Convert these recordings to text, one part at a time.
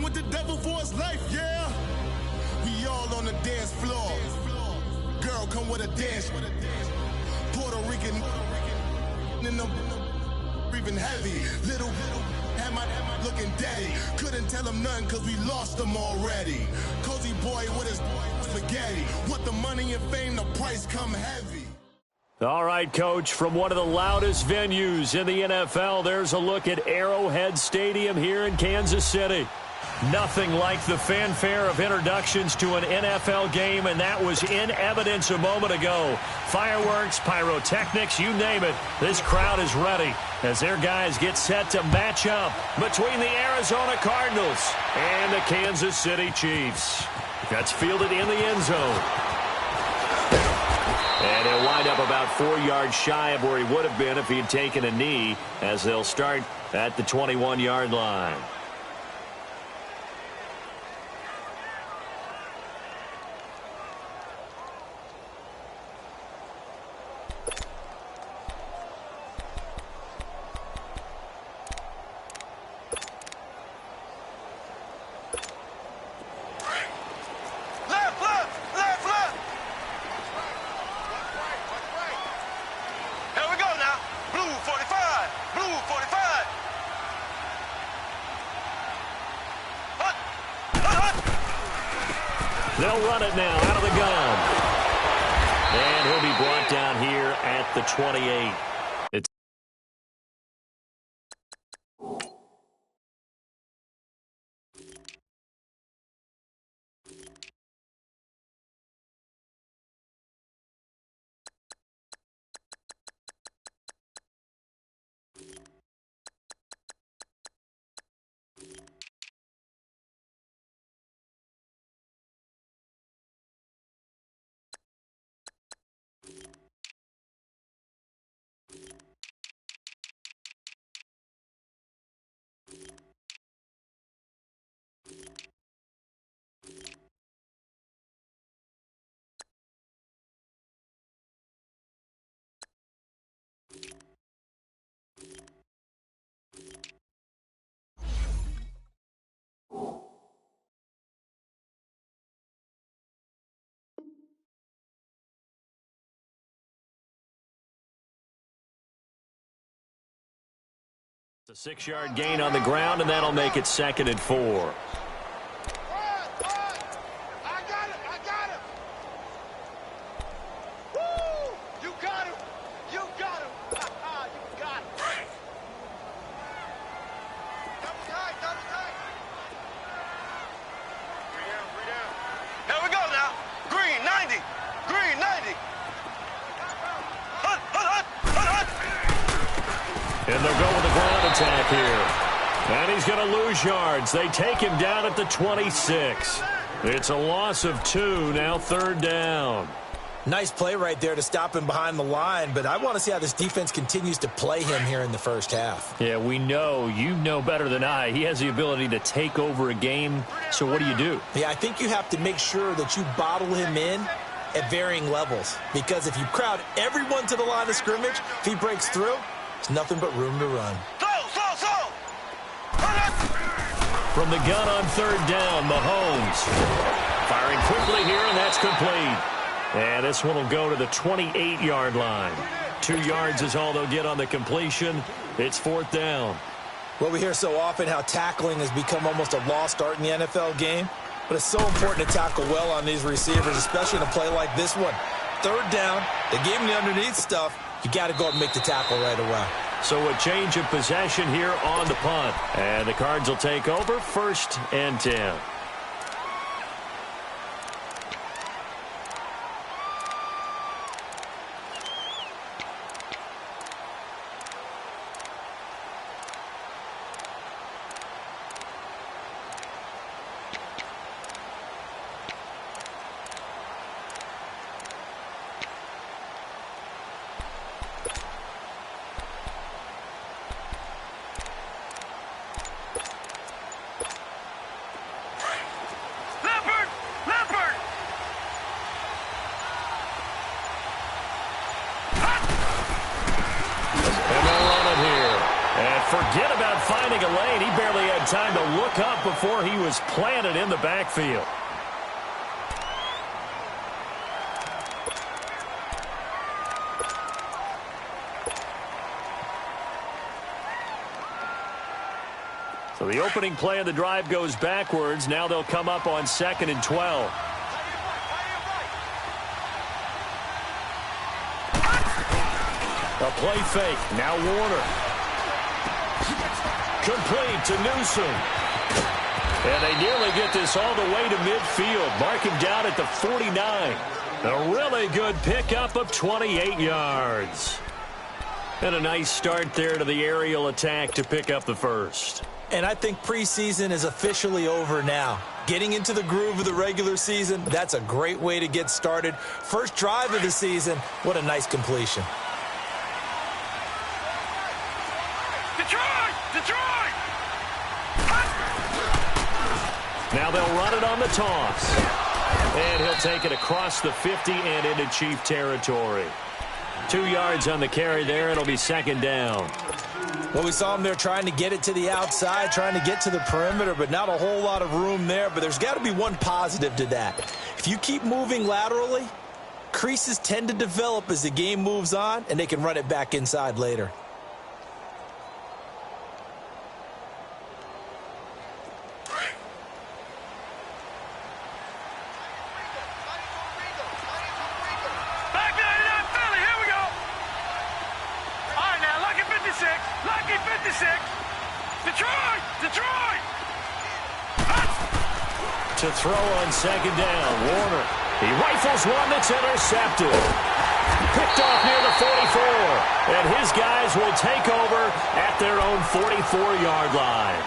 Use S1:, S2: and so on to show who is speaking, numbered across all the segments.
S1: with the devil for his life, yeah. We all on the dance floor. Girl, come with a dance. Puerto Rican in the breathing heavy. Little had my looking daddy. Couldn't tell him nothing cause we lost him already. Cozy boy with his spaghetti. With the money and fame, the price come heavy.
S2: All right, Coach, from one of the loudest venues in the NFL, there's a look at Arrowhead Stadium here in Kansas City. Nothing like the fanfare of introductions to an NFL game, and that was in evidence a moment ago. Fireworks, pyrotechnics, you name it. This crowd is ready as their guys get set to match up between the Arizona Cardinals and the Kansas City Chiefs. That's fielded in the end zone. And he'll wind up about 4 yards shy of where he would have been if he had taken a knee, as they'll start at the 21-yard line. They'll run it now out of the gun. And he'll be brought down here at the 28. It's a 6-yard gain on the ground, and that'll make it 2nd and 4. And they'll go with the ground attack here. And he's going to lose yards. They take him down at the 26. It's a loss of 2, now 3rd down.
S3: Nice play right there to stop him behind the line, but I want to see how this defense continues to play him here in the first half.
S2: Yeah, we know. You know better than I. He has the ability to take over a game, so what do?
S3: Yeah, I think you have to make sure that you bottle him in at varying levels, because if you crowd everyone to the line of scrimmage, if he breaks through, it's nothing but room to run.
S2: From the gun on 3rd down, Mahomes firing quickly here, and that's complete. And this one will go to the 28-yard line. 2 yards is all they'll get on the completion. It's 4th down.
S3: Well, we hear so often how tackling has become almost a lost art in the NFL game, but it's so important to tackle well on these receivers, especially in a play like this one. 3rd down, they gave him the underneath stuff. You got to go and make the tackle right away.
S2: So a change of possession here on the punt. And the Cards will take over 1st and 10. Forget about finding a lane. He barely had time to look up before he was planted in the backfield. So the opening play of the drive goes backwards. Now they'll come up on 2nd and 12. A play fake. Now Warner. Complete to Newsom. And they nearly get this all the way to midfield. Mark him down at the 49. A really good pickup of 28 yards. And a nice start there to the aerial attack to pick up the first.
S3: And I think preseason is officially over now. Getting into the groove of the regular season, that's a great way to get started. First drive of the season, what a nice completion.
S4: Detroit!
S2: Now they'll run it on the toss. And he'll take it across the 50 and into Chief territory. 2 yards on the carry there. It'll be 2nd down.
S3: Well, we saw him there trying to get it to the outside, trying to get to the perimeter, but not a whole lot of room there. But there's got to be one positive to that. If you keep moving laterally, creases tend to develop as the game moves on, and they can run it back inside later.
S4: Detroit!
S2: To throw on 2nd down, Warner. He rifles one that's intercepted. Picked off near the 44. And his guys will take over at their own 44-yard line.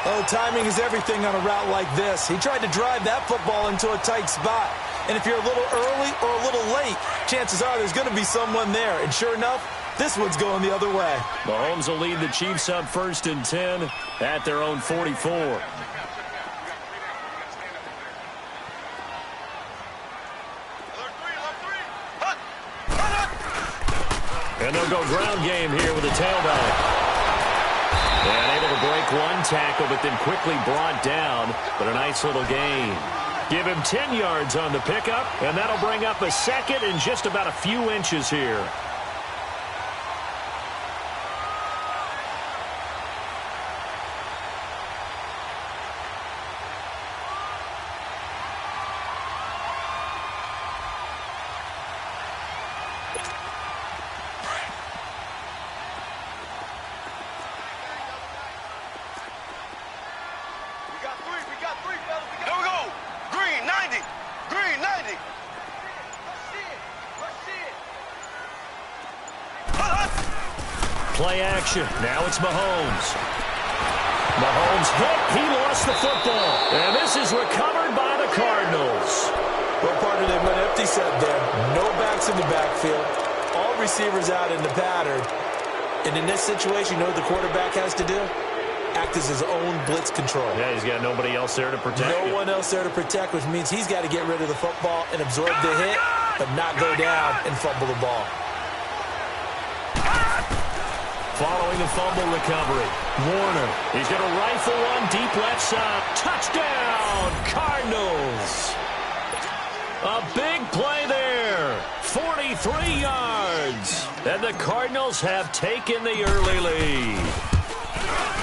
S3: Oh, timing is everything on a route like this. He tried to drive that football into a tight spot. And if you're a little early or a little late, chances are there's going to be someone there. And sure enough, this one's going the other way.
S2: Mahomes will lead the Chiefs up 1st and 10 at their own 44. And they'll go ground game here with a tailback. And able to break one tackle, but then quickly brought down. But a nice little gain. Give him 10 yards on the pickup, and that'll bring up a 2nd and just about a few inches here. Play action. Now it's Mahomes. Mahomes hit. He lost the football. And this is recovered by the Cardinals.
S3: Well, partner, they went empty set there. No backs in the backfield. All receivers out in the pattern. And in this situation, you know what the quarterback has to do? Act as his own blitz control.
S2: Yeah, he's got nobody else there to protect him.
S3: No one else there to protect, which means he's got to get rid of the football and absorb the hit, but not go down and fumble the ball.
S2: Following the fumble recovery, Warner. He's going to rifle one deep left side. Touchdown, Cardinals. A big play there. 43 yards. And the Cardinals have taken the early lead.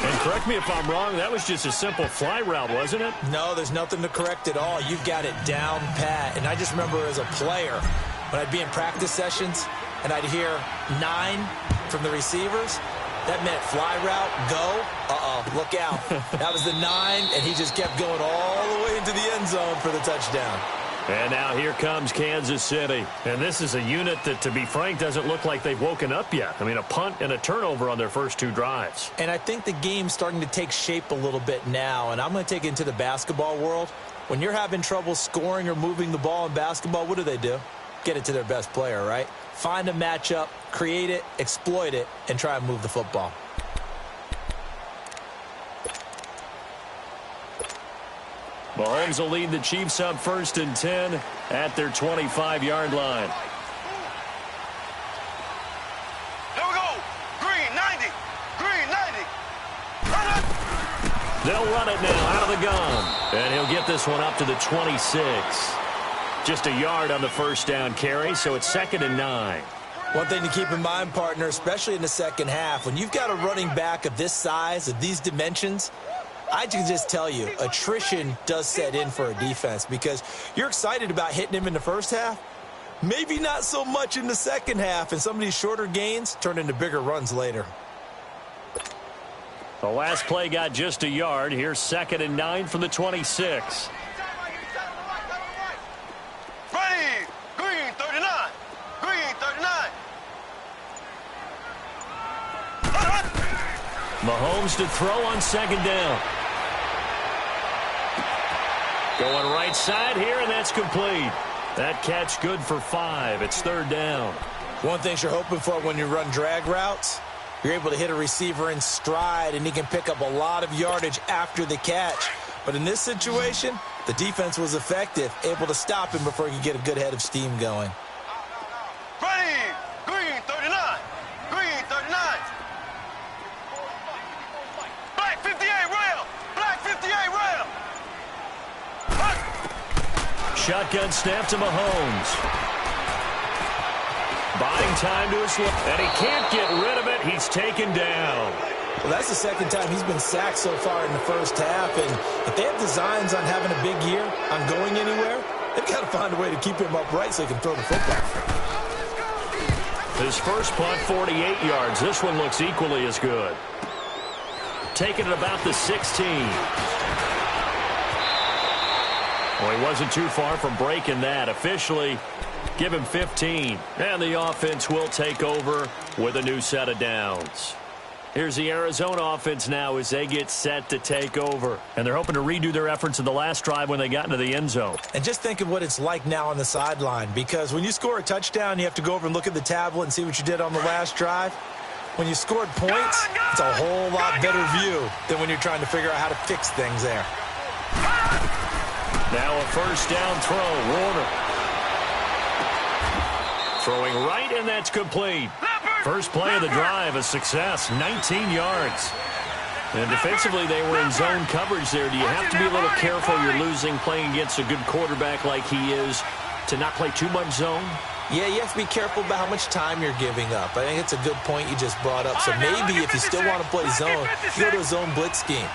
S2: And correct me if I'm wrong, that was just a simple fly route, wasn't it?
S3: No, there's nothing to correct at all. You've got it down pat. And I just remember as a player, when I'd be in practice sessions and I'd hear 9 from the receivers, that meant fly route, go, look out. That was the 9, and he just kept going all the way into the end zone for the touchdown.
S2: And now here comes Kansas City. And this is a unit that, to be frank, doesn't look like they've woken up yet. I mean, a punt and a turnover on their first 2 drives.
S3: And I think the game's starting to take shape a little bit now, and I'm going to take it into the basketball world. When you're having trouble scoring or moving the ball in basketball, what do? Get it to their best player, right? Find a matchup, create it, exploit it, and try and move the football.
S2: Mahomes will lead the Chiefs up 1st and 10 at their 25-yard line.
S4: Here we go. Green, 90. Green,
S2: They'll run it now out of the gun. And he'll get this one up to the 26. Just a yard on the first down carry, so it's 2nd and 9.
S3: One thing to keep in mind, partner, especially in the second half, when you've got a running back of this size, of these dimensions, I can just tell you, attrition does set in for a defense because you're excited about hitting him in the first half. Maybe not so much in the second half, and some of these shorter gains turn into bigger runs later.
S2: The last play got just a yard. Here's 2nd and 9 from the 26.
S4: Ready. Green 39. Green 39.
S2: Mahomes to throw on 2nd down. Going right side here, and that's complete. That catch good for 5. It's 3rd down.
S3: One thing you're hoping for when you run drag routes, you're able to hit a receiver in stride, and he can pick up a lot of yardage after the catch. But in this situation, the defense was effective, able to stop him before he could get a good head of steam going.
S4: Ready. Green 39. Green 39. Black 58 rail. Black 58 rail.
S2: Shotgun snap to Mahomes. Buying time to his left, and he can't get rid of it. He's taken down.
S3: Well, that's the second time he's been sacked so far in the first half, and if they have designs on having a big year, on going anywhere, they've got to find a way to keep him upright so he can throw the football.
S2: His first punt, 48 yards. This one looks equally as good. Taking it about the 16. Well, he wasn't too far from breaking that. Officially, give him 15. And the offense will take over with a new set of downs. Here's the Arizona offense now as they get set to take over. And they're hoping to redo their efforts in the last drive when they got into the end zone.
S3: And just think of what it's like now on the sideline, because when you score a touchdown, you have to go over and look at the tablet and see what you did on the last drive. When you scored points, it's a whole lot better view than when you're trying to figure out how to fix things there.
S2: Now a first down throw. Warner throwing right, and that's complete. First play of the drive, a success, 19 yards. And defensively, they were in zone coverage there. Do you have to be a little careful? You're losing, playing against a good quarterback like he is, to not play too much zone?
S3: Yeah, you have to be careful about how much time you're giving up. I think it's a good point you just brought up. So maybe if you still want to play zone, you go to a zone blitz scheme.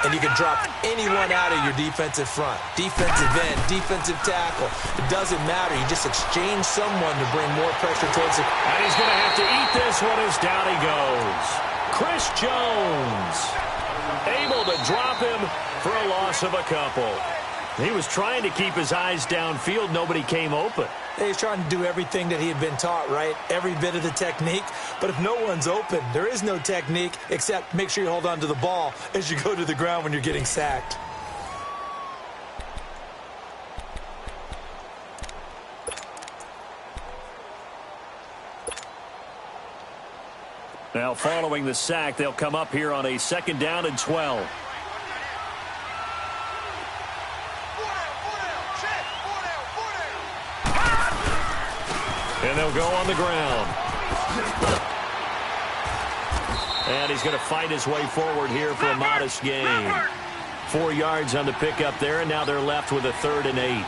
S3: And you can drop anyone out of your defensive front. Defensive end, defensive tackle. It doesn't matter. You just exchange someone to bring more pressure towards it.
S2: And he's going to have to eat this one as down he goes. Chris Jones able to drop him for a loss of a couple. He was trying to keep his eyes downfield. Nobody came open.
S3: He's trying to do everything that he had been taught, right? Every bit of the technique. But if no one's open, there is no technique except make sure you hold on to the ball as you go to the ground when you're getting sacked.
S2: Now following the sack, they'll come up here on a 2nd down and 12. And they'll go on the ground. And he's going to fight his way forward here for a modest gain. 4 yards on the pickup there, and now they're left with a 3rd and 8.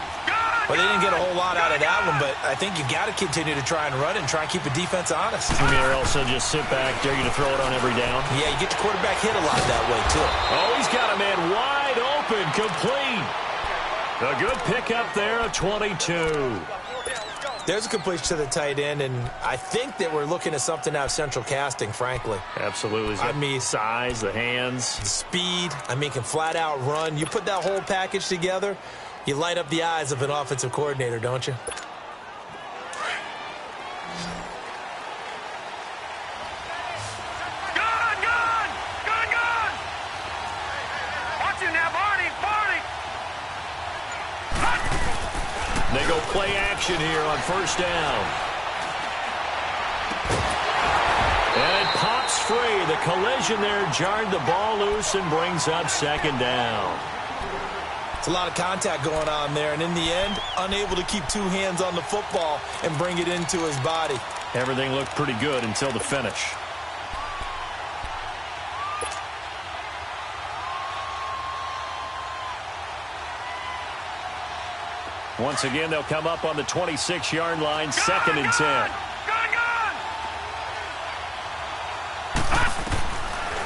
S3: Well, they didn't get a whole lot out of that one, but I think you got to continue to try and run and try and keep the defense honest.
S2: You mean, or also just sit back, dare you to throw it on every down?
S3: Yeah, you get your quarterback hit a lot that way, too.
S2: Oh, he's got a man wide open, complete. A good pickup there of 22.
S3: There's a completion to the tight end, and I think that we're looking at something out of central casting, frankly.
S2: Absolutely.
S3: I mean,
S2: size, the hands.
S3: the speed. I mean, can flat out run. You put that whole package together, you light up the eyes of an offensive coordinator, don't you?
S2: They go play action here on first down. And it pops free. The collision there jarred the ball loose and brings up 2nd down.
S3: It's a lot of contact going on there, and in the end, unable to keep 2 hands on the football and bring it into his body.
S2: Everything looked pretty good until the finish. Once again, they'll come up on the 26-yard line, 2nd and 10.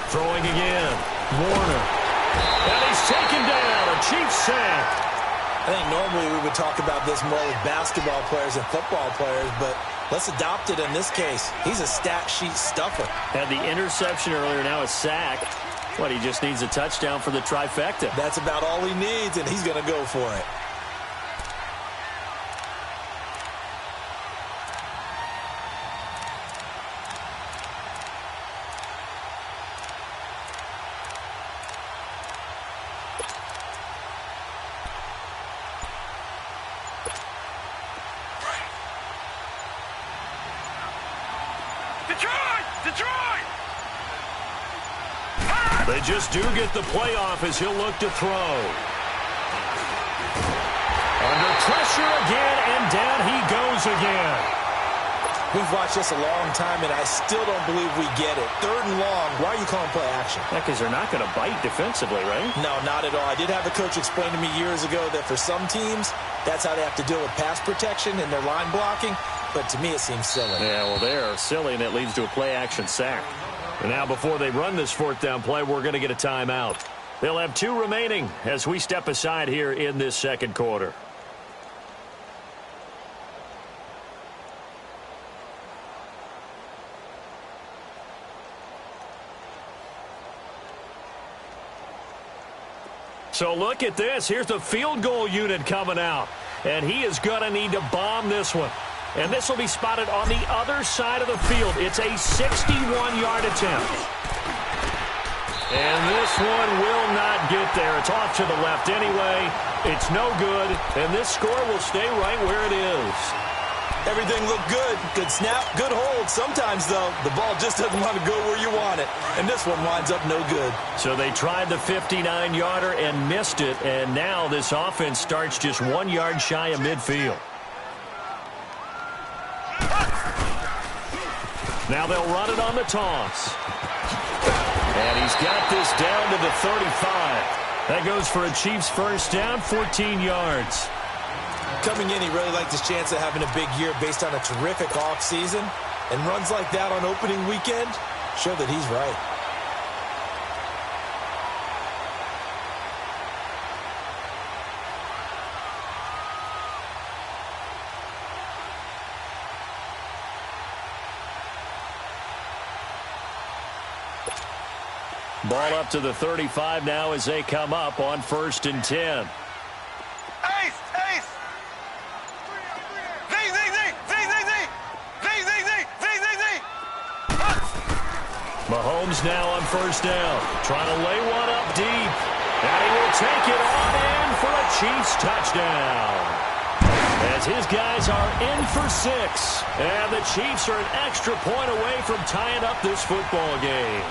S2: Throwing again. Warner. And he's taken down. A Chiefs sack.
S3: I think normally we would talk about this more with basketball players and football players, but let's adopt it in this case. He's a stat sheet stuffer.
S2: Had the interception earlier, now a sack. What, he just needs a touchdown for the trifecta.
S3: That's about all he needs, and he's going to go for it.
S2: They just do get the playoff as he'll look to throw. Under pressure again, and down he goes again.
S3: We've watched this a long time, and I still don't believe we get it. 3rd and long. Why are you calling play action?
S2: Yeah, because they're not going to bite defensively, right?
S3: No, not at all. I did have a coach explain to me years ago that for some teams, that's how they have to deal with pass protection and their line blocking. But to me, it seems silly.
S2: Yeah, well, they're silly, and it leads to a play-action sack. And now before they run this 4th down play, we're going to get a timeout. They'll have 2 remaining as we step aside here in this 2nd quarter. So look at this. Here's the field goal unit coming out. And he is going to need to bomb this one. And this will be spotted on the other side of the field. It's a 61-yard attempt. And this one will not get there. It's off to the left anyway. It's no good. And this score will stay right where it is.
S3: Everything looked good. Good snap, good hold. Sometimes, though, the ball just doesn't want to go where you want it. And this one winds up no good.
S2: So they tried the 59-yarder and missed it. And now this offense starts just 1 yard shy of midfield. Now they'll run it on the toss. And he's got this down to the 35. That goes for a Chiefs 1st down, 14 yards.
S3: Coming in, he really liked his chance of having a big year based on a terrific offseason. And runs like that on opening weekend show that he's right.
S2: Ball up to the 35 now as they come up on 1st and 10.
S4: Ace! Ace! Z!
S2: Mahomes now on 1st down. Trying to lay one up deep. And he will take it on in for a Chiefs touchdown. As his guys are in for 6. And the Chiefs are an extra point away from tying up this football game.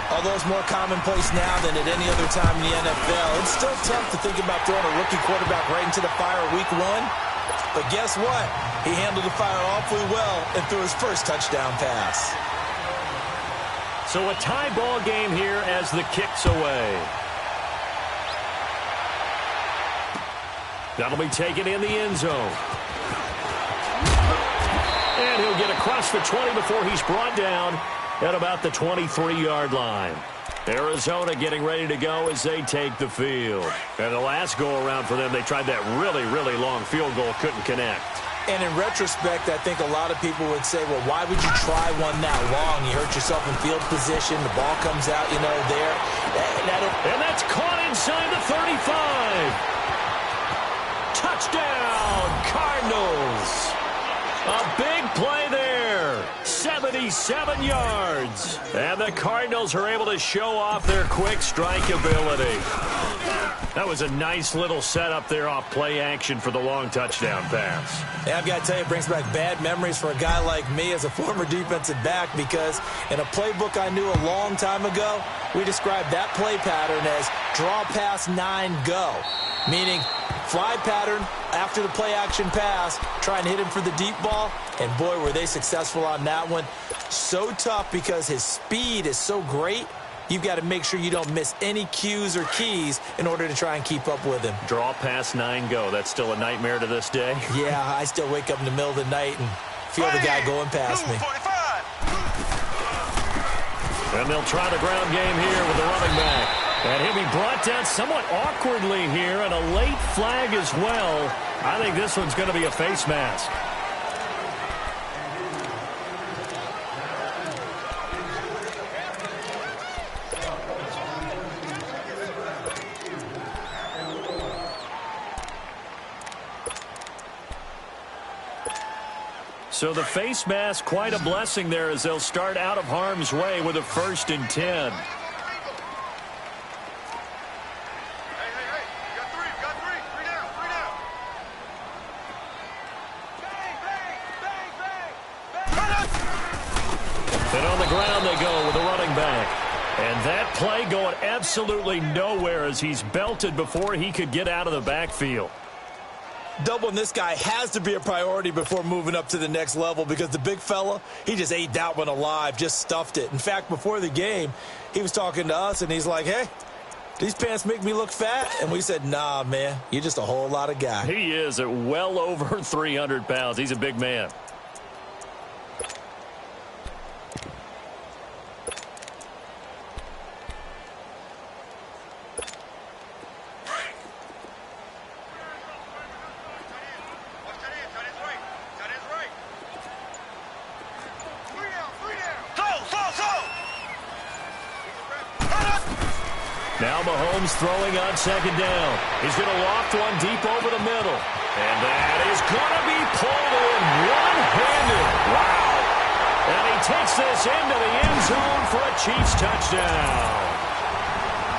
S3: Although it's more commonplace now than at any other time in the NFL, it's still tough to think about throwing a rookie quarterback right into the fire week 1. But guess what? He handled the fire awfully well and threw his first touchdown pass.
S2: So a tie ball game here as the kick's away. That'll be taken in the end zone. And he'll get across the 20 before he's brought down at about the 23-yard line. Arizona getting ready to go as they take the field. And the last go-around for them, they tried that really, really long field goal, couldn't connect.
S3: And in retrospect, I think a lot of people would say, well, why would you try one that long? You hurt yourself in field position. The ball comes out, there.
S2: And that's caught inside the 35. Touchdown, Cardinals. A big play there. 77 yards. And the Cardinals are able to show off their quick strike ability. That was a nice little setup there off play action for the long touchdown pass.
S3: Yeah, I've got to tell you, it brings back bad memories for a guy like me as a former defensive back, because in a playbook I knew a long time ago, we described that play pattern as draw pass 9 go, meaning fly pattern after the play action pass, try and hit him for the deep ball, and boy, were they successful on that one. So tough because his speed is so great, you've got to make sure you don't miss any cues or keys in order to try and keep up with him.
S2: Draw pass 9 go. That's still a nightmare to this day.
S3: Yeah, I still wake up in the middle of the night and feel the guy going past me.
S2: And they'll try the ground game here with the running back. And he'll be brought down somewhat awkwardly here, and a late flag as well. I think this one's going to be a face mask. So the face mask, quite a blessing there as they'll start out of harm's way with a 1st and 10. And on the ground they go with the running back. And that play going absolutely nowhere as he's belted before he could get out of the backfield.
S3: Doubling this guy has to be a priority before moving up to the next level because the big fella, he just ate that one alive, just stuffed it. In fact, before the game, he was talking to us, and he's like, hey, these pants make me look fat? And we said, nah, man, you're just a whole lot of guy.
S2: He is at well over 300 pounds. He's a big man. Now Mahomes throwing on 2nd down. He's going to loft one deep over the middle. And that is going to be pulled in one-handed. Wow. And he takes this into the end zone for a Chiefs touchdown.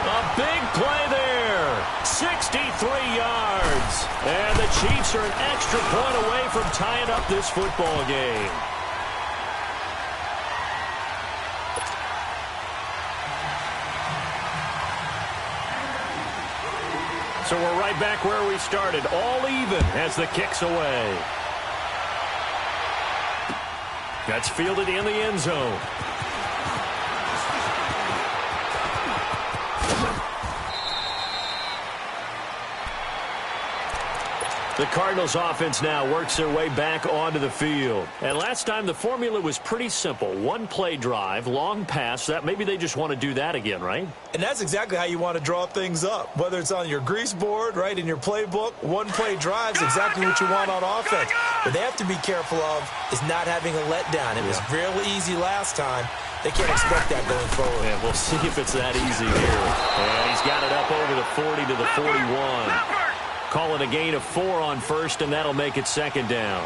S2: A big play there. 63 yards. And the Chiefs are an extra point away from tying up this football game. So we're right back where we started, all even as the kick's away. That's fielded in the end zone. The Cardinals offense now works their way back onto the field. And last time the formula was pretty simple. One play drive, long pass. That maybe they just want to do that again, right?
S3: And that's exactly how you want to draw things up. Whether it's on your grease board, right, in your playbook, one play drive is exactly what you want on offense. What they have to be careful of is not having a letdown. It was real easy last time. They can't expect that going forward.
S2: And we'll see if it's that easy here. And he's got it up over the 40 to the 41. Call it a gain of 4 on 1st, and that'll make it 2nd down.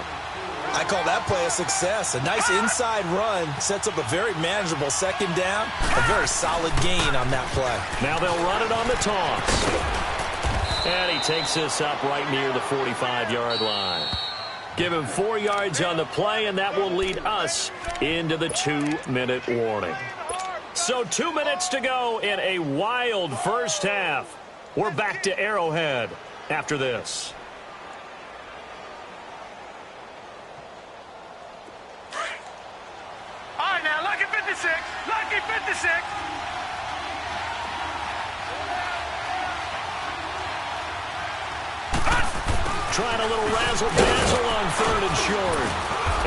S3: I call that play a success. A nice inside run sets up a very manageable 2nd down. A very solid gain on that play.
S2: Now they'll run it on the toss. And he takes this up right near the 45-yard line. Give him 4 yards on the play, and that will lead us into the 2-minute warning. So 2 minutes to go in a wild first half. We're back to Arrowhead after this.
S4: All right, now, lucky 56. Lucky 56.
S2: Trying a little razzle-dazzle on 3rd and short.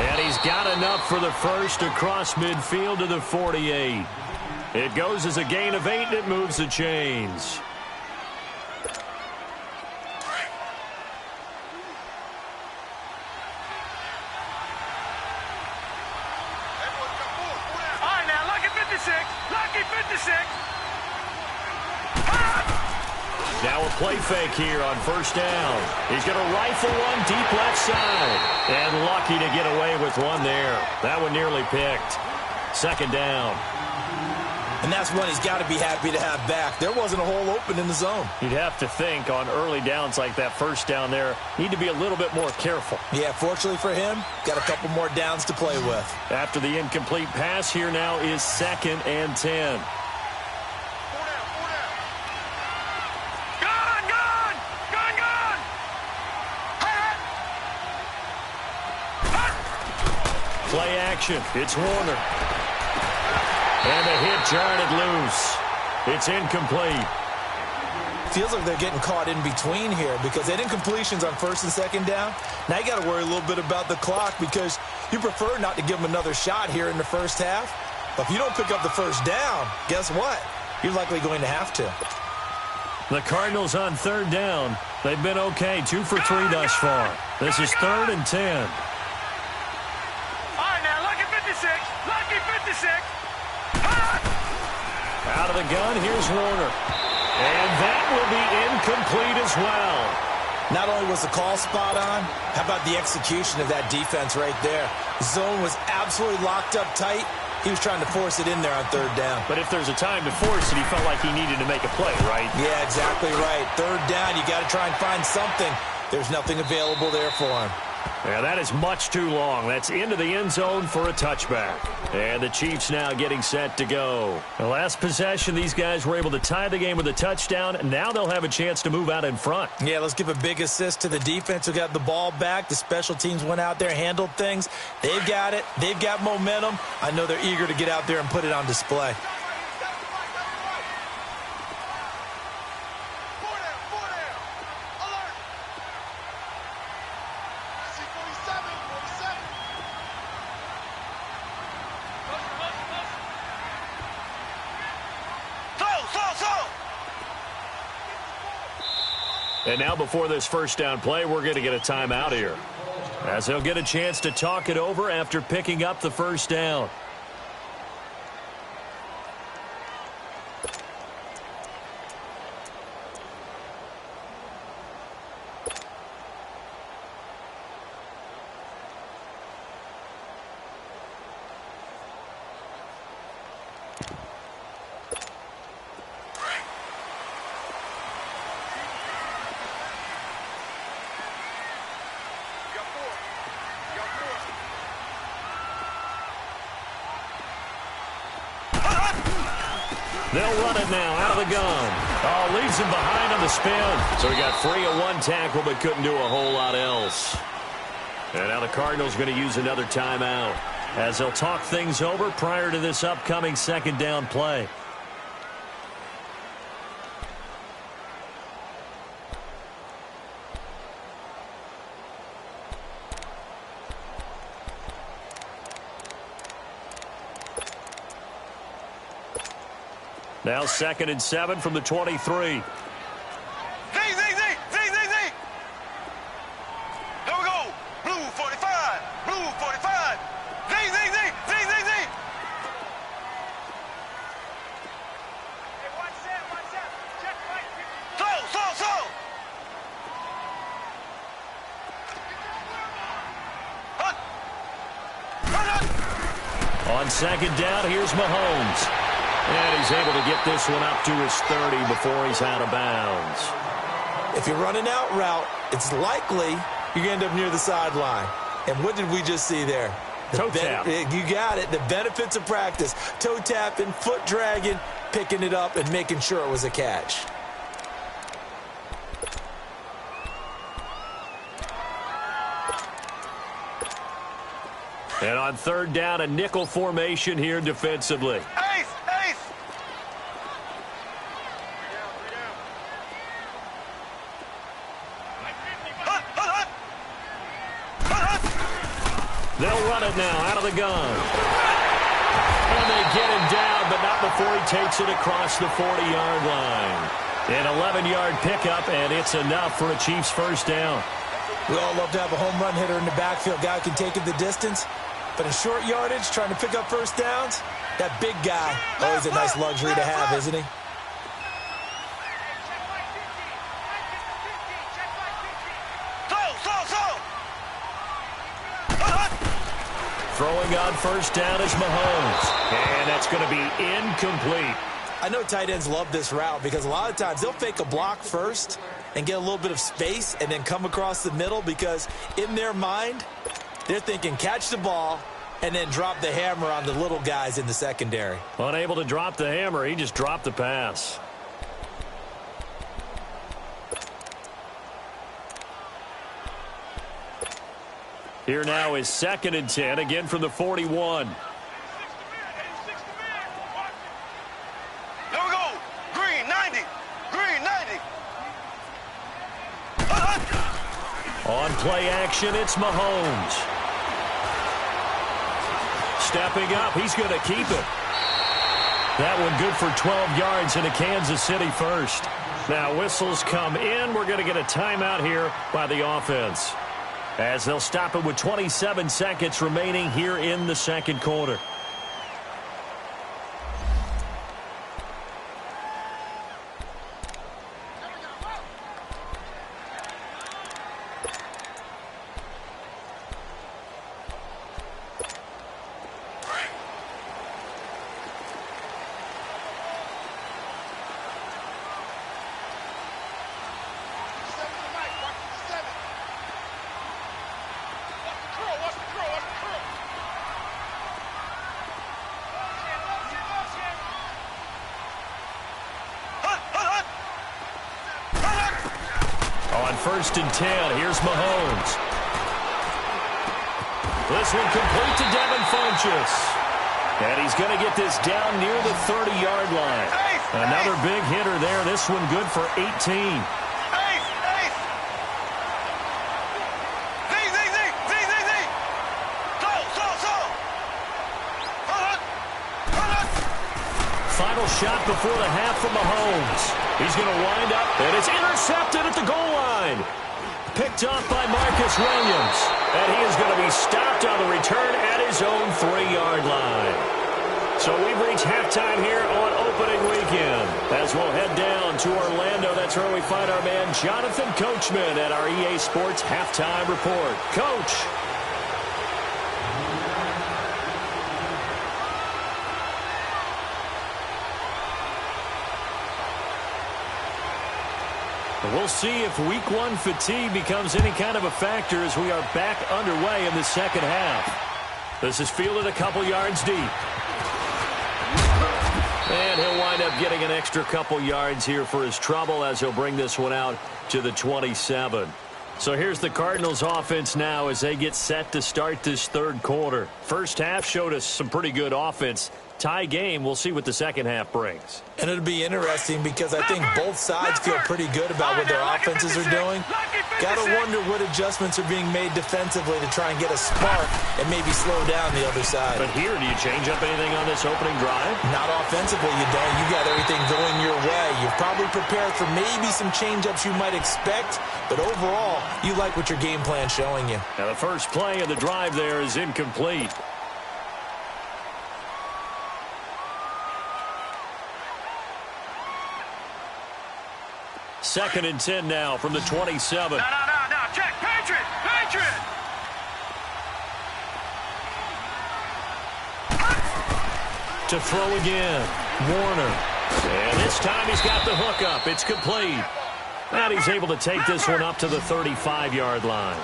S2: And he's got enough for the first across midfield to the 48. It goes as a gain of 8, and it moves the chains.
S4: Lucky 56.
S2: Now a play fake here on 1st down. He's going to rifle one deep left side. And lucky to get away with one there. That one nearly picked. 2nd down.
S3: And that's one he's got to be happy to have back. There wasn't a hole open in the zone.
S2: You'd have to think on early downs like that 1st down there, need to be a little bit more careful.
S3: Yeah, fortunately for him, got a couple more downs to play with.
S2: After the incomplete pass, here now is 2nd and 10. Play action. It's Warner. And the hit jarred it loose. It's incomplete.
S3: Feels like they're getting caught in between here because they didn't completions on first and second down. Now you got to worry a little bit about the clock because you prefer not to give them another shot here in the first half. But if you don't pick up the first down, guess what? You're likely going to have to.
S2: The Cardinals on third down. They've been okay, 2 for 3 thus far. This is 3rd and 10.
S4: All right, now, lucky 56. Lucky 56.
S2: Out of the gun, here's Warner. And that will be incomplete as well.
S3: Not only was the call spot on, how about the execution of that defense right there? Zone was absolutely locked up tight. He was trying to force it in there on third down.
S2: But if there's a time to force it, he felt like he needed to make a play, right?
S3: Yeah, exactly right. Third down, you got to try and find something. There's nothing available there for him.
S2: Yeah, that is much too long. That's into the end zone for a touchback. And the Chiefs now getting set to go. The last possession, these guys were able to tie the game with a touchdown. And now they'll have a chance to move out in front.
S3: Yeah, let's give a big assist to the defense who got the ball back. The special teams went out there, handled things. They've got it. They've got momentum. I know they're eager to get out there and put it on display.
S2: And now before this first down play, we're going to get a timeout here, as they'll get a chance to talk it over after picking up the first down. They'll run it now out of the gun. Oh, leaves him behind on the spin. So he got free of one tackle but couldn't do a whole lot else. And now the Cardinals going to use another timeout as they'll talk things over prior to this upcoming second down play. Now 2nd and 7 from the 23.
S4: Z. There we go. Blue 45. Blue 45. Z. Hey, watch that. Check right. Slow.
S2: On 2nd down, here's Mahomes. And he's able to get this one up to his 30 before he's out of bounds.
S3: If you're running out route, it's likely you're going to end up near the sideline. And what did we just see there?
S2: Toe tap.
S3: You got it. The benefits of practice. Toe tapping, foot dragging, picking it up, and making sure it was a catch.
S2: And on 3rd down, a nickel formation here defensively.
S4: Ace.
S2: They'll run it now out of the gun. And they get him down, but not before he takes it across the 40-yard line. An 11-yard pickup, and it's enough for a Chiefs first down.
S3: We all love to have a home run hitter in the backfield. Guy who can take it the distance. But in short yardage, trying to pick up first downs, that big guy, always a nice luxury to have, isn't he?
S2: Throwing on first down is Mahomes. And that's going to be incomplete.
S3: I know tight ends love this route because a lot of times they'll fake a block first and get a little bit of space and then come across the middle because in their mind, they're thinking catch the ball and then drop the hammer on the little guys in the secondary.
S2: Unable to drop the hammer, he just dropped the pass. Here now is 2nd and 10, again from the 41.
S4: There we go.
S2: On play action, it's Mahomes. Stepping up, he's going to keep it. That one good for 12 yards into Kansas City first. Now whistles come in. We're going to get a timeout here by the offense, as they'll stop it with 27 seconds remaining here in the second quarter. First and 10. Here's Mahomes. This one complete to Devin Funchess. And he's going to get this down near the 30-yard line. Another big hitter there. This one good for 18. Final shot before the half from Mahomes. He's going to wind up, and it's intercepted at the goal line. Picked off by Marcus Williams. And he is going to be stopped on the return at his own 3-yard line. So we've reached halftime here on opening weekend. As we'll head down to Orlando, that's where we find our man Jonathan Coachman at our EA Sports Halftime Report. Coach. We'll see if week one fatigue becomes any kind of a factor as we are back underway in the second half. This is fielded a couple yards deep. And he'll wind up getting an extra couple yards here for his trouble as he'll bring this one out to the 27. So here's the Cardinals offense now as they get set to start this third quarter. First half showed us some pretty good offense. Tie game, we'll see what the second half brings.
S3: And it'll be interesting because I think both sides feel pretty good about what their offenses are doing. Got to wonder what adjustments are being made defensively to try and get a spark and maybe slow down the other side.
S2: But here, do you change up anything on this opening drive?
S3: Not offensively, you don't. You got everything going your way. You've probably prepared for maybe some change-ups you might expect, but overall, you like what your game plan's showing you.
S2: Now the first play of the drive there is incomplete. Second and 10 now from the 27.
S4: No, check, Patriot!
S2: To throw again, Warner. And this time he's got the hook up. It's complete. And he's able to take this one up to the 35-yard line.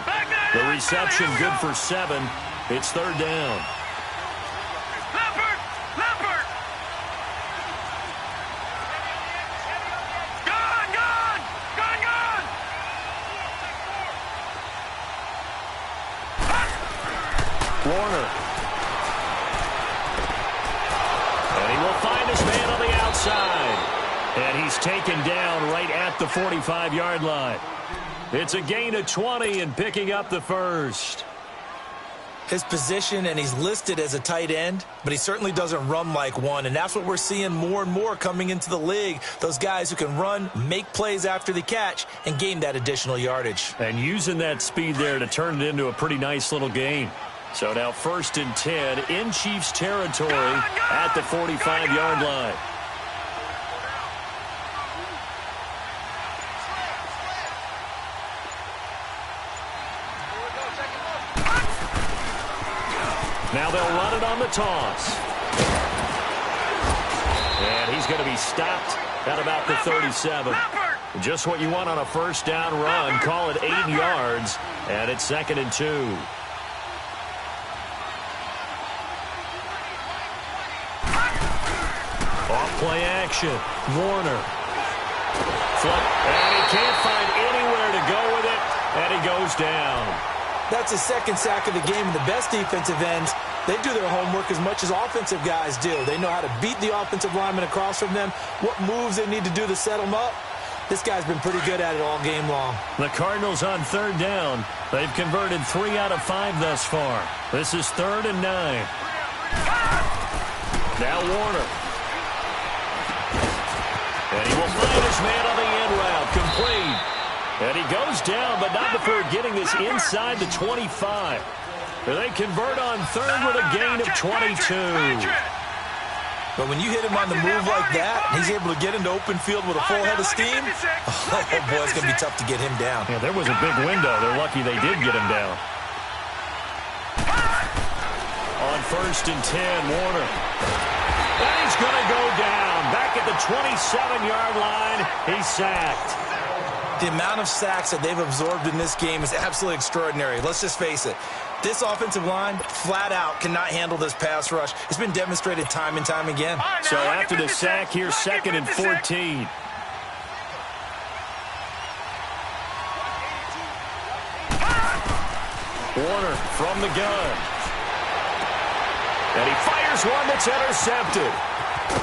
S2: The reception good for 7. It's third down. Warner. And he will find his man on the outside. And he's taken down right at the 45-yard line. It's a gain of 20 and picking up the first.
S3: His position, and he's listed as a tight end, but he certainly doesn't run like one, and that's what we're seeing more and more coming into the league. Those guys who can run, make plays after the catch, and gain that additional yardage.
S2: And using that speed there to turn it into a pretty nice little game. So now first and 10 in Chiefs territory at the 45-yard line. Now they'll run it on the toss. And he's going to be stopped at about the 37. Just what you want on a first down run. Call it 8 yards. And it's second and 2. Off-play action. Warner. Flip. And he can't find anywhere to go with it. And he goes down.
S3: That's the second sack of the game. And the best defensive ends, they do their homework as much as offensive guys do. They know how to beat the offensive lineman across from them, what moves they need to do to set them up. This guy's been pretty good at it all game long.
S2: The Cardinals on third down. They've converted 3 out of 5 thus far. This is 3rd and 9. Now Warner. And he will find his man on the end route. Complete. And he goes down, but not before getting this inside the 25. They convert on 3rd with a gain of 22.
S3: But when you hit him on the move like that, he's able to get into open field with a full head of steam, oh, boy, it's going to be tough to get him down.
S2: Yeah, there was a big window. They're lucky they did get him down. On 1st and 10, Warner. And he's going to go down. Back at the 27-yard line, he's sacked.
S3: The amount of sacks that they've absorbed in this game is absolutely extraordinary. Let's just face it. This offensive line, flat out, cannot handle this pass rush. It's been demonstrated time and time again.
S2: So after the sack, here's 2nd and 14. Warner from the gun. And he fires one that's intercepted.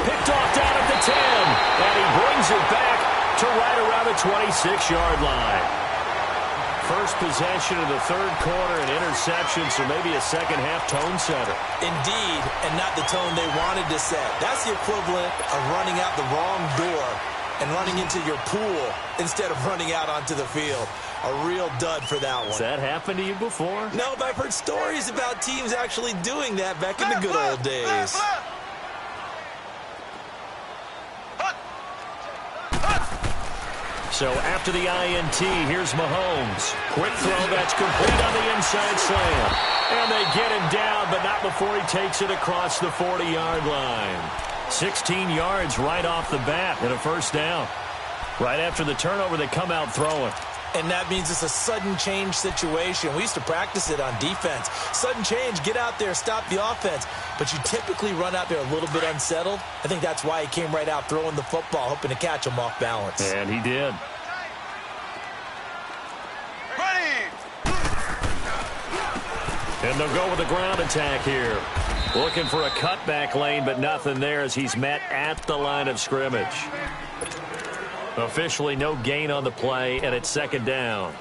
S2: Picked off down at the 10. And he brings it back to right around the 26-yard line. First possession of the 3rd quarter, an interception, so maybe a second-half tone setter.
S3: Indeed, and not the tone they wanted to set. That's the equivalent of running out the wrong door and running into your pool instead of running out onto the field. A real dud for that one.
S2: Has that happened to you before?
S3: No, but I've heard stories about teams actually doing that back in the good old days.
S2: So after the INT, here's Mahomes. Quick throw that's complete on the inside slam. And they get him down, but not before he takes it across the 40-yard line. 16 yards right off the bat and a first down. Right after the turnover, they come out throwing.
S3: And that means it's a sudden change situation. We used to practice it on defense. Sudden change, get out there, stop the offense. But you typically run out there a little bit unsettled. I think that's why he came right out throwing the football, hoping to catch him off balance.
S2: And he did. And they'll go with a ground attack here. Looking for a cutback lane, but nothing there as he's met at the line of scrimmage. Officially no gain on the play, and it's 2nd down.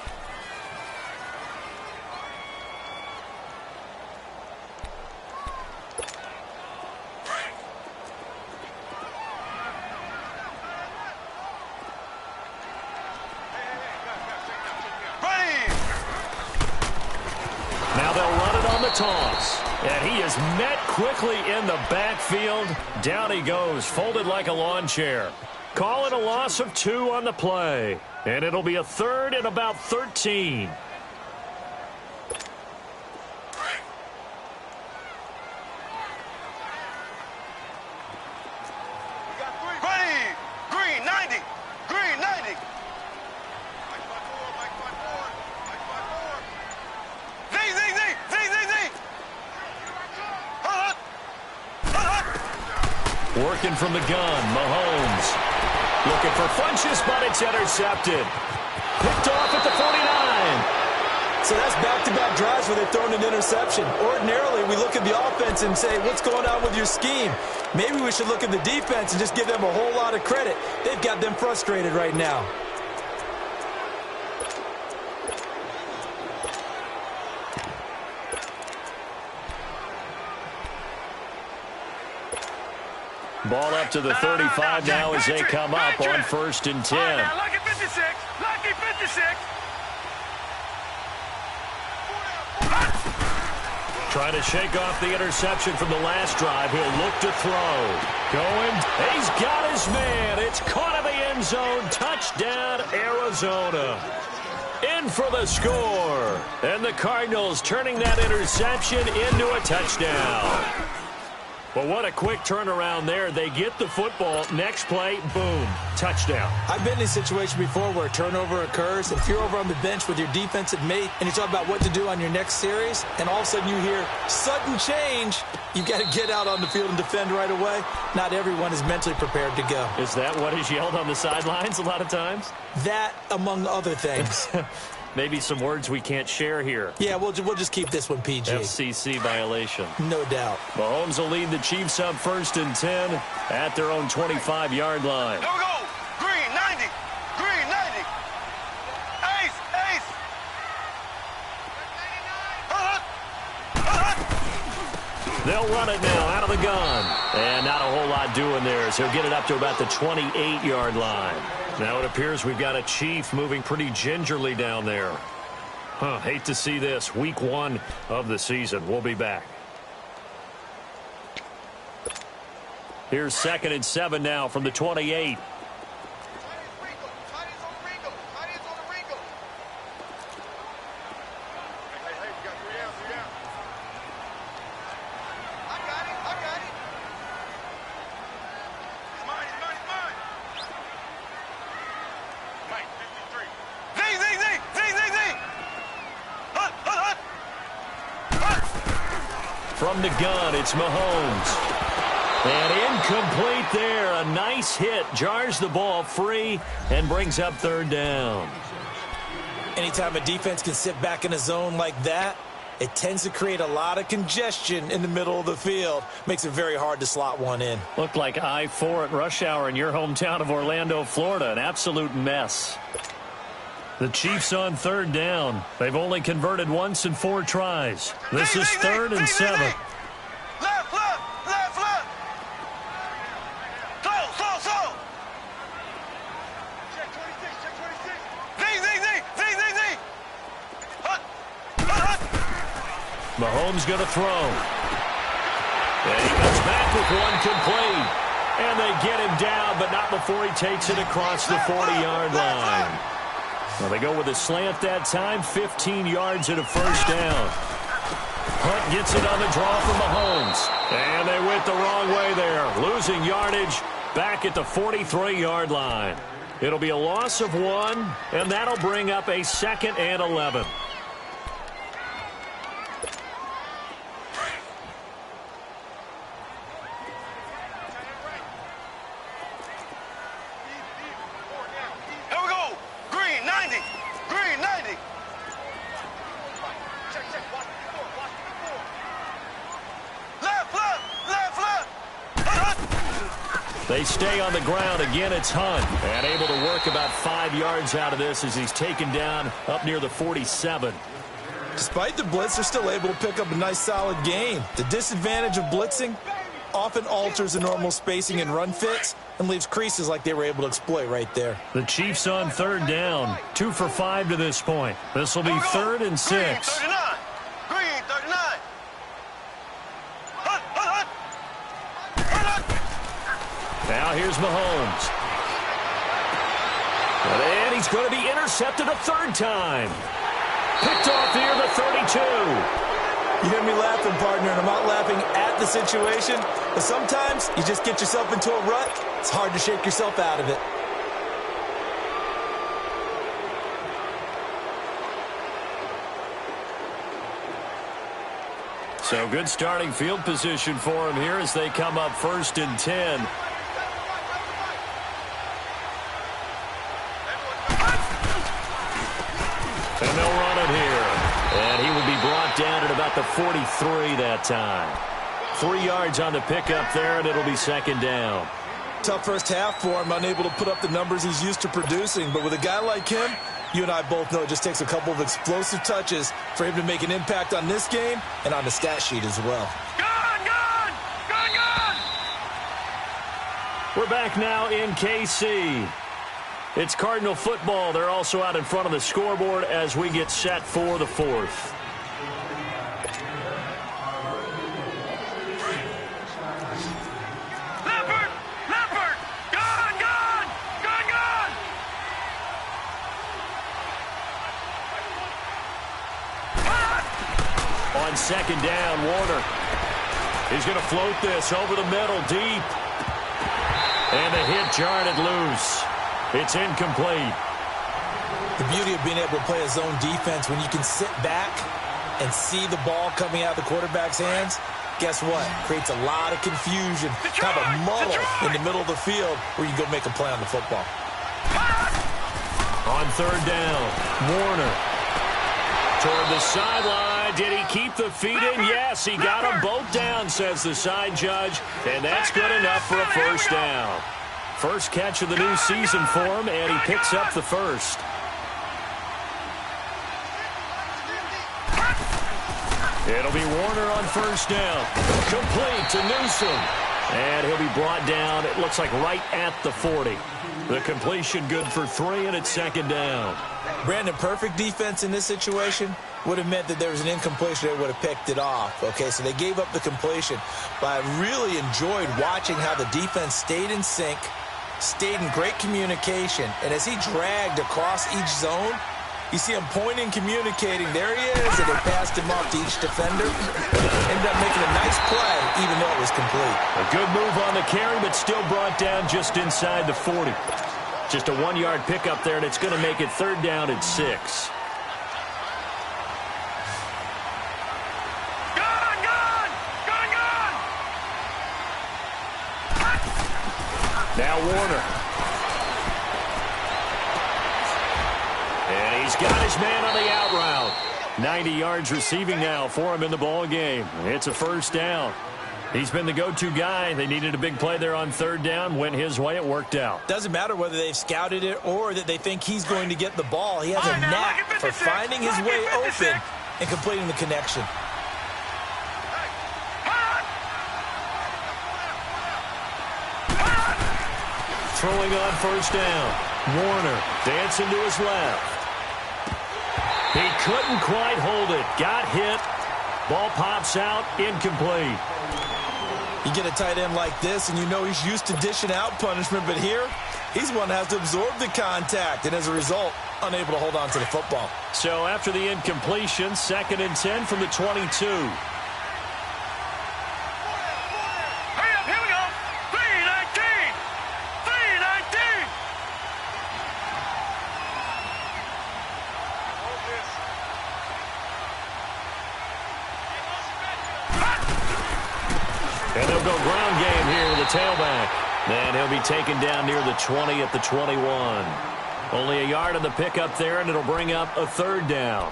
S2: Now they'll run it on the toss. And he is met quickly in the backfield. Down he goes, folded like a lawn chair. Call it a loss of 2 on the play. And it'll be a 3rd and about 13.
S4: Green, 90. Green, 90.
S2: Working from the gun, Mahomes. Looking for Funchess, but it's intercepted. Picked off at the 49.
S3: So that's back-to-back drives where they've thrown an interception. Ordinarily, we look at the offense and say, what's going on with your scheme? Maybe we should look at the defense and just give them a whole lot of credit. They've got them frustrated right now.
S2: Ball up to the 35 now as they come up on 1st and 10.
S4: Lucky 56. Lucky 56.
S2: Trying to shake off the interception from the last drive. He'll look to throw. Going. He's got his man. It's caught in the end zone. Touchdown, Arizona. In for the score. And the Cardinals turning that interception into a touchdown. Well, what a quick turnaround there. They get the football. Next play, boom, touchdown.
S3: I've been in a situation before where a turnover occurs. If you're over on the bench with your defensive mate and you talk about what to do on your next series, and all of a sudden you hear sudden change, you've got to get out on the field and defend right away. Not everyone is mentally prepared to go.
S2: Is that what is yelled on the sidelines a lot of times?
S3: That, among other things.
S2: Maybe some words we can't share here.
S3: Yeah, we'll just keep this one PG.
S2: FCC violation.
S3: No doubt.
S2: Mahomes will lead the Chiefs up 1st and 10 at their own 25-yard line.
S4: Here we go. Green, 90. Green,
S2: They'll run it now out of the gun. And not a whole lot doing there, so he'll get it up to about the 28-yard line. Now it appears we've got a Chief moving pretty gingerly down there. Hate to see this. Week 1 of the season. We'll be back. Here's 2nd and 7 now from the 28. From the gun, it's Mahomes. And incomplete there. A nice hit. Jars the ball free and brings up 3rd down.
S3: Anytime a defense can sit back in a zone like that, it tends to create a lot of congestion in the middle of the field. Makes it very hard to slot one in.
S2: Looked like I-4 at rush hour in your hometown of Orlando, Florida. An absolute mess. The Chiefs on 3rd down. They've only converted once in 4 tries. This is 3rd and 7.
S4: Left. Slow. Check 26. Z.
S2: Mahomes going to throw. And he comes back with one complete. And they get him down, but not before he takes it across the 40-yard line. Well, they go with a slant that time, 15 yards and a 1st down. Hunt gets it on the draw from Mahomes. And they went the wrong way there, losing yardage back at the 43-yard line. It'll be a loss of 1, and that'll bring up a 2nd and 11. They stay on the ground. Again, it's Hunt. And able to work about 5 yards out of this as he's taken down up near the 47.
S3: Despite the blitz, they're still able to pick up a nice, solid gain. The disadvantage of blitzing often alters the normal spacing and run fits and leaves creases like they were able to exploit right there.
S2: The Chiefs on 3rd down. 2 for 5 to this point. This will be 3rd and 6.
S4: Green, 39.
S2: Now here's Mahomes. And he's going to be intercepted a 3rd time. Picked off near the 32.
S3: You hear me laughing, partner, and I'm not laughing at the situation, but sometimes you just get yourself into a rut. It's hard to shake yourself out of it.
S2: So good starting field position for him here as they come up 1st and 10. And they'll run it here. And he will be brought down at about the 43 that time. 3 yards on the pickup there, and it'll be 2nd down.
S3: Tough first half for him, unable to put up the numbers he's used to producing. But with a guy like him, you and I both know it just takes a couple of explosive touches for him to make an impact on this game and on the stat sheet as well.
S4: Gone!
S2: We're back now in KC. It's Cardinal football. They're also out in front of the scoreboard as we get set for the 4th.
S4: Leopard! Gone!
S2: On 2nd down, Warner. He's going to float this over the middle, deep. And the hit jarred it loose. It's incomplete.
S3: The beauty of being able to play a zone defense when you can sit back and see the ball coming out of the quarterback's hands, guess what? Creates a lot of confusion, kind of a muddle in the middle of the field where you can go make a play on the football.
S2: On 3rd down, Warner. Toward the sideline. Did he keep the feet in? Yes, he got them both down, says the side judge. And that's good enough for a 1st down. First catch of the new season for him, and he picks up the 1st. It'll be Warner on first down. Complete to Newsome. And he'll be brought down, it looks like right at the 40. The completion good for 3, and it's second down.
S3: Brandon, perfect defense in this situation would have meant that there was an incompletion. They would have picked it off. Okay, so they gave up the completion. But I really enjoyed watching how the defense stayed in sync, stayed in great communication. And as he dragged across each zone, you see him pointing, communicating. There he is, and they passed him off to each defender. Ended up making a nice play, even though it was complete.
S2: A good move on the carry, but still brought down just inside the 40. Just a 1-yard pickup there, and it's going to make it third down at 6. Now Warner. And he's got his man on the out route. 90 yards receiving now for him in the ball game. It's a first down. He's been the go-to guy. They needed a big play there on third down. Went his way. It worked out.
S3: Doesn't matter whether they've scouted it or that they think he's going to get the ball. He has a knack for finding his way open and completing the connection.
S2: Throwing on first down. Warner dancing to his left. He couldn't quite hold it. Got hit. Ball pops out. Incomplete.
S3: You get a tight end like this, and you know he's used to dishing out punishment, but here, he's the one that has to absorb the contact, and as a result, unable to hold on to the football.
S2: So after the incompletion, 2nd and 10 from the 22. And they'll go ground game here with the tailback. And he'll be taken down near the 20 at the 21. Only a yard on the pickup there, and it'll bring up a third down.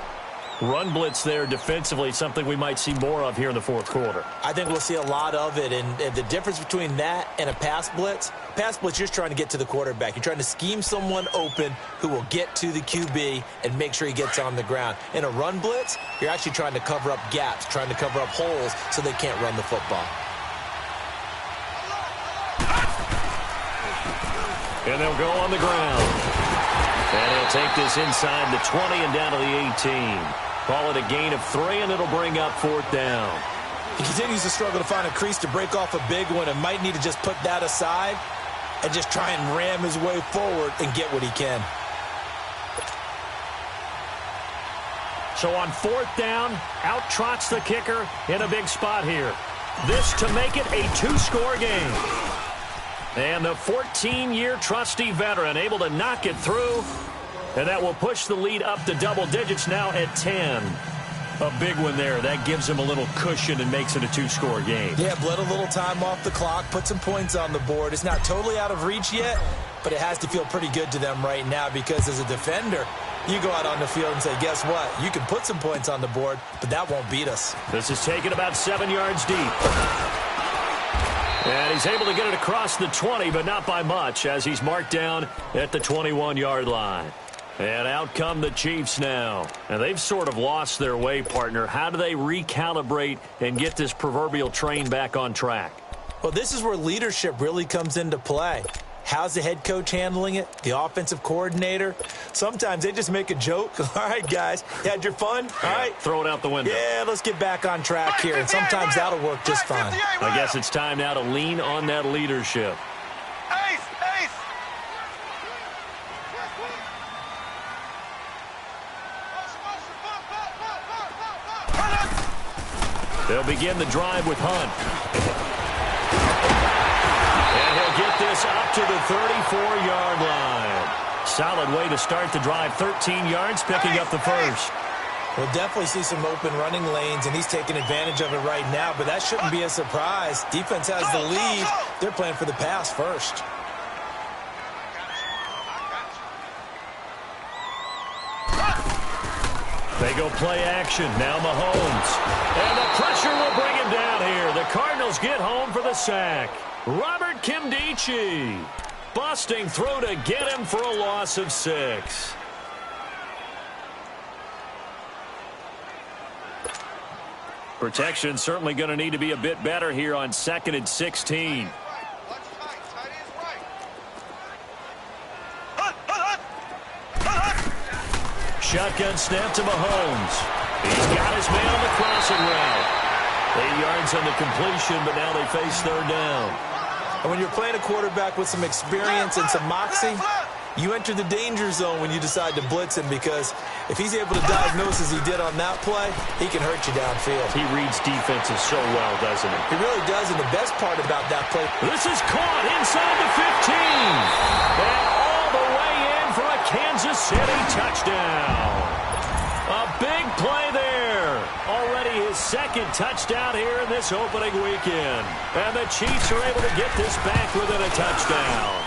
S2: Run blitz there defensively, something we might see more of here in the fourth quarter.
S3: I think we'll see a lot of it, and the difference between that and a pass blitz, you're just trying to get to the quarterback. You're trying to scheme someone open who will get to the QB and make sure he gets on the ground. In a run blitz, you're actually trying to cover up gaps, trying to cover up holes so they can't run the football.
S2: And they'll go on the ground. And he'll take this inside the 20 and down to the 18. Call it a gain of 3, and it'll bring up fourth down.
S3: He continues to struggle to find a crease to break off a big one and might need to just put that aside and just try and ram his way forward and get what he can.
S2: So on fourth down, out trots the kicker in a big spot here. This to make it a 2-score game. And the 14-year trusty veteran able to knock it through. And that will push the lead up to double digits now at 10. A big one there. That gives him a little cushion and makes it a 2-score game.
S3: Yeah, bled a little time off the clock, put some points on the board. It's not totally out of reach yet, but it has to feel pretty good to them right now because as a defender, you go out on the field and say, guess what? You can put some points on the board, but that won't beat us.
S2: This is taken about 7 yards deep. And he's able to get it across the 20, but not by much, as he's marked down at the 21-yard line. And out come the Chiefs now. And they've sort of lost their way, partner. How do they recalibrate and get this proverbial train back on track?
S3: Well, this is where leadership really comes into play. How's the head coach handling it? The offensive coordinator? Sometimes they just make a joke. All right, guys, you had your fun? All right.
S2: Throw it out the window.
S3: Yeah, let's get back on track here. And sometimes that'll work just fine.
S2: I guess it's time now to lean on that leadership.
S4: Ace!
S2: They'll begin the drive with Hunt. And he'll get this up to the 34-yard line. Solid way to start the drive. 13 yards, picking up the first.
S3: We'll definitely see some open running lanes, and he's taking advantage of it right now, but that shouldn't be a surprise. Defense has the lead. They're playing for the pass first.
S2: They go play action. Now Mahomes. And the pressure will bring him down here. The Cardinals get home for the sack. Robert Kimdichie. Busting through to get him for a loss of 6. Protection certainly going to need to be a bit better here on 2nd and 16. Shotgun snap to Mahomes. He's got his man on the crossing route. 8 yards on the completion, but now they face 3rd down.
S3: And when you're playing a quarterback with some experience and some moxie, you enter the danger zone when you decide to blitz him, because if he's able to diagnose as he did on that play, he can hurt you downfield.
S2: He reads defenses so well, doesn't he?
S3: He really does, and the best part about that play...
S2: This is caught inside the 15. And all the way in for a Kansas City touchdown. A big play there. Already his 2nd touchdown here in this opening weekend. And the Chiefs are able to get this back within a touchdown.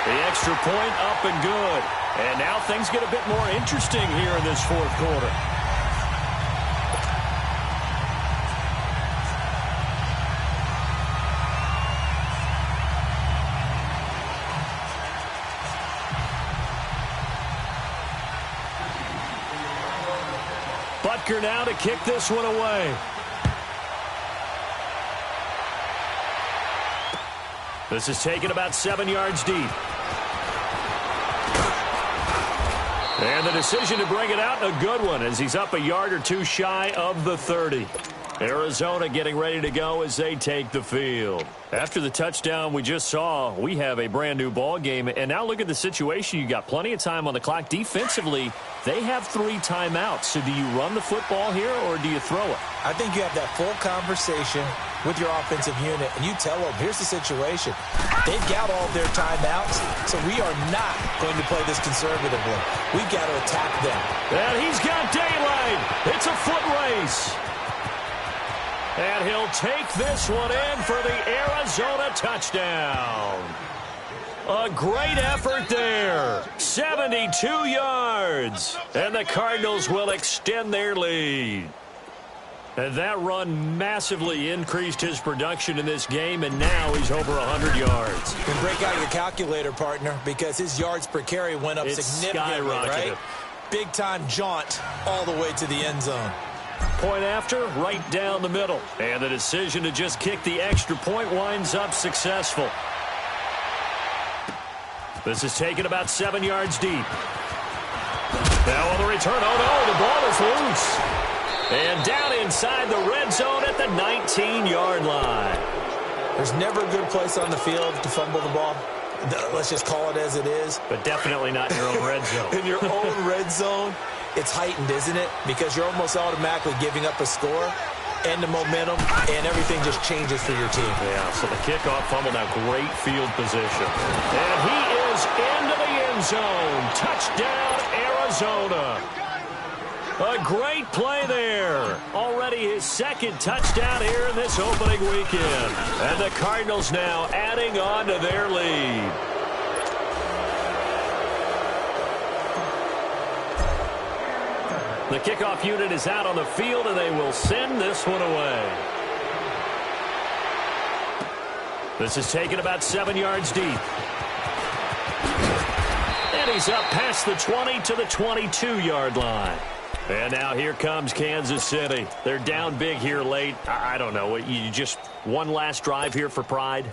S2: The extra point up and good. And now things get a bit more interesting here in this 4th quarter. Butker now to kick this one away. This is taken about 7 yards deep. And the decision to bring it out, a good one, as he's up a yard or two shy of the 30. Arizona getting ready to go as they take the field. After the touchdown we just saw, we have a brand new ball game. And now look at the situation. You got plenty of time on the clock. Defensively, they have 3 timeouts. So do you run the football here or do you throw it?
S3: I think you have that full conversation with your offensive unit, and you tell them, here's the situation. They've got all their timeouts, so we are not going to play this conservatively. We've got to attack them.
S2: And he's got daylight. It's a foot race. And he'll take this one in for the Arizona touchdown. A great effort there. 72 yards. And the Cardinals will extend their lead. And that run massively increased his production in this game, and now he's over 100 yards.
S3: And break out your calculator, partner, because his yards per carry went up significantly, right? Big-time jaunt all the way to the end zone.
S2: Point after, right down the middle. And the decision to just kick the extra point winds up successful. This is taken about 7 yards deep. Now on the return, oh no, the ball is loose. And down inside the red zone at the 19-yard line.
S3: There's never a good place on the field to fumble the ball. Let's just call it as it is.
S2: But definitely not in your own red zone.
S3: In your own red zone, it's heightened, isn't it? Because you're almost automatically giving up a score and the momentum, and everything just changes for your team.
S2: Yeah, so the kickoff fumble, now great field position. And he is into the end zone. Touchdown, Arizona. A great play there. Already his 2nd touchdown here in this opening weekend. And the Cardinals now adding on to their lead. The kickoff unit is out on the field, and they will send this one away. This is taken about 7 yards deep. And he's up past the 20 to the 22-yard line. And now here comes Kansas City. They're down big here late. I don't know. You just one last drive here for pride?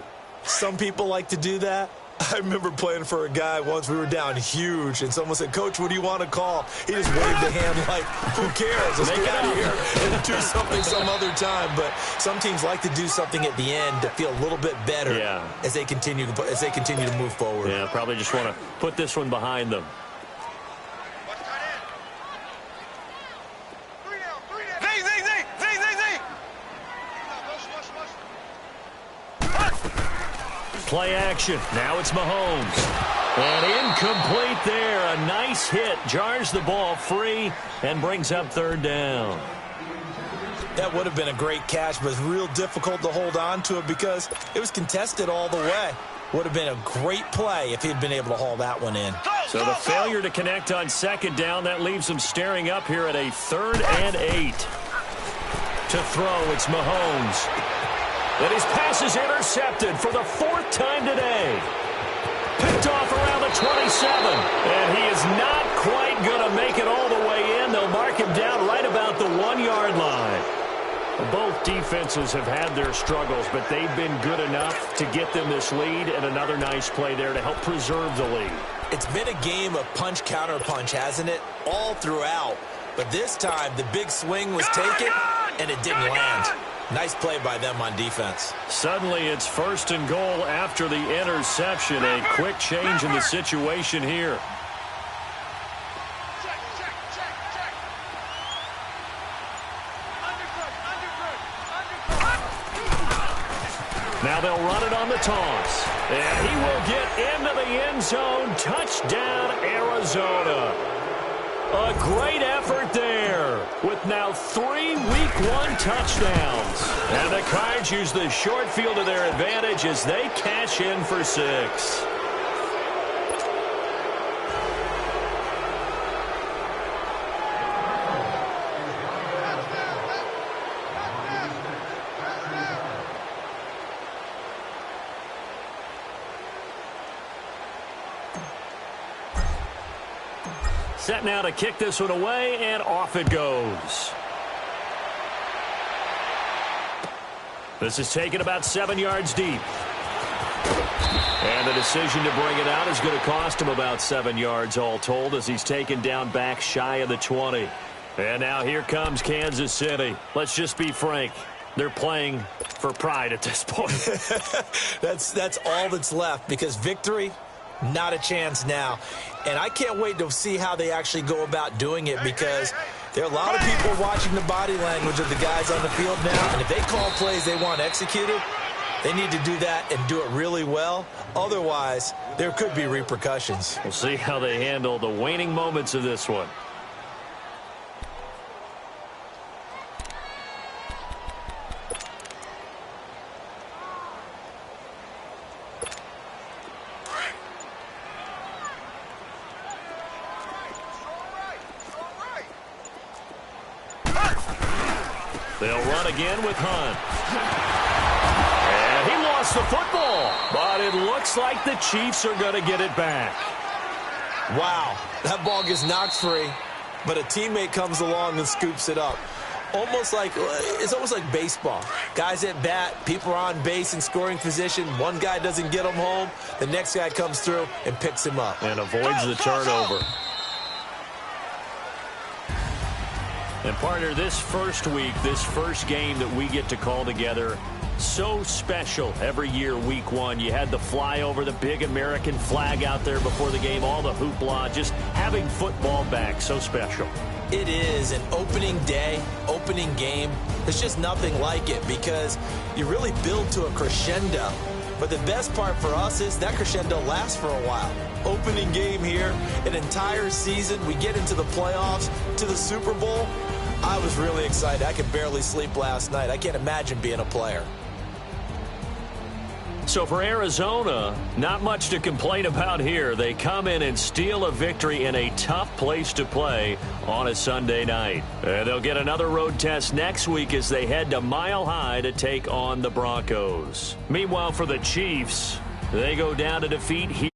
S3: Some people like to do that. I remember playing for a guy once. We were down huge, and someone said, "Coach, what do you want to call?" He just waved a hand like, who cares? Let's get out of here and do something some other time. But some teams like to do something at the end to feel a little bit better as they continue to move forward.
S2: Yeah, probably just want to put this one behind them. Play action. Now it's Mahomes. And incomplete there. A nice hit. Jars the ball free and brings up 3rd down.
S3: That would have been a great catch, but it's real difficult to hold on to it because it was contested all the way. Would have been a great play if he'd been able to haul that one in.
S2: So the failure to connect on 2nd down, that leaves him staring up here at a 3rd and 8. To throw, it's Mahomes. And his pass is intercepted for the 4th time today. Picked off around the 27. And he is not quite going to make it all the way in. They'll mark him down right about the 1-yard line. Both defenses have had their struggles, but they've been good enough to get them this lead, and another nice play there to help preserve the lead.
S3: It's been a game of punch-counter-punch, hasn't it? All throughout. But this time, the big swing was taken, and it didn't land. Nice play by them on defense.
S2: Suddenly, it's 1st and goal after the interception. A quick change in the situation here. Now they'll run it on the toss. And he will get into the end zone. Touchdown, Arizona. A great effort there with now 3 Week 1 touchdowns. And the Cards use the short field to their advantage as they cash in for 6. Set now to kick this one away, and off it goes. This is taken about 7 yards deep. And the decision to bring it out is going to cost him about 7 yards all told as he's taken down back shy of the 20. And now here comes Kansas City. Let's just be frank. They're playing for pride at this point.
S3: That's all that's left because victory, not a chance now. And I can't wait to see how they actually go about doing it because there are a lot of people watching the body language of the guys on the field now. And if they call plays they want executed, they need to do that and do it really well. Otherwise, there could be repercussions.
S2: We'll see how they handle the waning moments of this one. They'll run again with Hunt. And he lost the football, but it looks like the Chiefs are going to get it back.
S3: Wow, that ball gets knocked free, but a teammate comes along and scoops it up. It's almost like baseball. Guys at bat, people are on base in scoring position. One guy doesn't get him home. The next guy comes through and picks him up.
S2: And avoids the turnover. And partner, this first week, this first game that we get to call together, so special every year, week 1. You had the flyover, the big American flag out there before the game, all the hoopla, just having football back, so special.
S3: It is an opening day, opening game. There's just nothing like it because you really build to a crescendo. But the best part for us is that crescendo lasts for a while. Opening game here, an entire season. We get into the playoffs, to the Super Bowl. I was really excited. I could barely sleep last night. I can't imagine being a player.
S2: So for Arizona, not much to complain about here. They come in and steal a victory in a tough place to play on a Sunday night. And they'll get another road test next week as they head to Mile High to take on the Broncos. Meanwhile, for the Chiefs, they go down to defeat here.